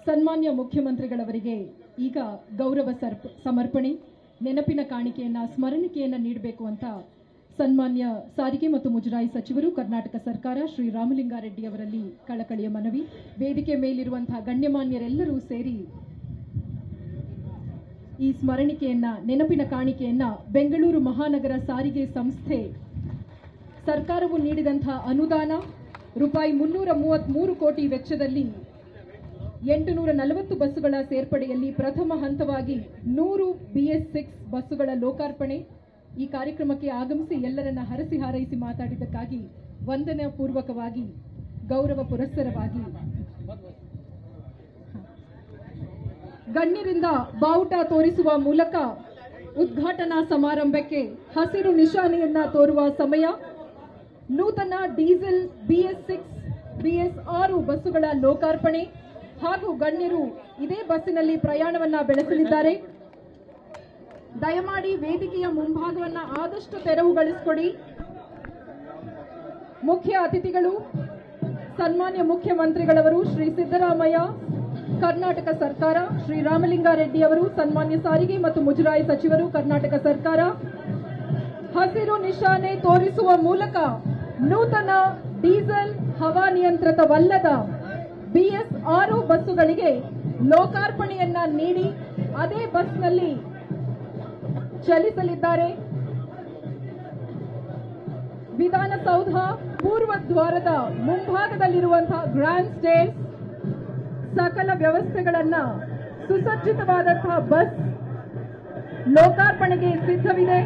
ಸನ್ಮಾನ್ಯ ಮುಖ್ಯಮಂತ್ರಿಗಳವರಿಗೆ ಈಗ ಗೌರವ ಸಮರ್ಪಣೆ ನೆನಪಿನ ಕಾಣಿಕೆಯನ್ನ ಸ್ಮರಣಿಕೆಯನ್ನ ನೀಡಬೇಕು ಅಂತ ಸನ್ಮಾನ್ಯ ಸಾರಿಗೆ ಮತ್ತು ಮುಜರಾಯಿ ಸಚಿವರು ಕರ್ನಾಟಕ ಸರ್ಕಾರ ಶ್ರೀ ರಾಮಲಿಂಗಾರೆಡ್ಡಿ ಅವರಲ್ಲಿ ಕಳಕಳಿಯ ಮನವಿ. ವೇದಿಕೆ ಮೇಲಿರುವಂತಹ ಗಣ್ಯಮಾನ್ಯರೆಲ್ಲರೂ ಸೇರಿ ಈ ಸ್ಮರಣಿಕೆಯನ್ನ ನೆನಪಿನ ಕಾಣಿಕೆಯನ್ನ ಬೆಂಗಳೂರು ಮಹಾನಗರ ಸಾರಿಗೆ ಸಂಸ್ಥೆ ಸರ್ಕಾರವು ನೀಡಿದಂತಹ ಅನುದಾನ ರೂಪಾಯಿ 333 ಕೋಟಿ ವೆಚ್ಚದಲ್ಲಿ 840 ಬಸ್ಸುಗಳ ಸೇರ್ಪಡೆಯಲ್ಲಿ ಪ್ರಥಮ ಹಂತವಾಗಿ 100 BS6 ಬಸ್ಸುಗಳ ಲೋಕಾರ್ಪಣೆ. ಈ ಕಾರ್ಯಕ್ರಮಕ್ಕೆ ಆಗಮಿಸಿ ಎಲ್ಲರನ್ನ ಹರಸಿ ಹಾರೈಸಿ ಮಾತಾಡಿದ್ದಕ್ಕಾಗಿ ವಂದನಾ ಪೂರ್ವಕವಾಗಿ ಗೌರವ ಪುರಸ್ಸರವಾಗಿ ಗಣ್ಯರಿಂದ ಬಾವುಟ ತೋರಿಸುವ ಮೂಲಕ ಉದ್ಘಾಟನಾ ಸಮಾರಂಭಕ್ಕೆ ಹಸಿರು ನಿಶಾನೆಯನ್ನ ತೋರುವ ಸಮಯ. ನೂತನ ಡೀಸೆಲ್ BS6 BS6 ಬಸ್ಸುಗಳ ಲೋಕಾರ್ಪಣೆ ಹಾಗೂ ಗಣ್ಯರು ಇದೇ ಬಸ್ಸಿನಲ್ಲಿ ಪ್ರಯಾಣವನ್ನ ಬೆಳೆಸಲಿದ್ದಾರೆ. ದಯಮಾಡಿ ವೇದಿಕೆಯ ಮುಂಭಾಗವನ್ನ ಆದಷ್ಟು ತೆರವುಗೊಳಿಸಿಕೊಡಿ. ಮುಖ್ಯ ಅತಿಥಿಗಳು ಸನ್ಮಾನ್ಯ ಮುಖ್ಯಮಂತ್ರಿಗಳವರು ಶ್ರೀ ಸಿದ್ದರಾಮಯ್ಯ ಕರ್ನಾಟಕ ಸರ್ಕಾರ, ಶ್ರೀ ರಾಮಲಿಂಗಾರೆಡ್ಡಿ ಅವರು ಸನ್ಮಾನ್ಯ ಸಾರಿಗೆ ಮತ್ತು ಮುಜರಾಯಿ ಸಚಿವರು ಕರ್ನಾಟಕ ಸರ್ಕಾರ. ಹಸಿರು ನಿಶಾನೆ ತೋರಿಸುವ ಮೂಲಕ ನೂತನ ಡೀಸೆಲ್ ಹವಾನಿಯಂತ್ರಿತವಲ್ಲದ BS6 ಬಸ್ಸುಗಳಿಗೆ ಲೋಕಾರ್ಪಣೆಯನ್ನ ನೀಡಿ ಅದೇ ಬಸ್ನಲ್ಲಿ ಚಲಿಸಲಿದ್ದಾರೆ. ವಿಧಾನಸೌಧ ಪೂರ್ವ ದ್ವಾರದ ಮುಂಭಾಗದಲ್ಲಿರುವಂತಹ ಗ್ರ್ಯಾಂಡ್ ಸ್ಟೇರ್ಸ್ ಸಕಲ ವ್ಯವಸ್ಥೆಗಳನ್ನ ಸುಸಜ್ಜಿತವಾದಂತಹ ಬಸ್ ಲೋಕಾರ್ಪಣೆಗೆ ಸಿದ್ಧವಿದೆ.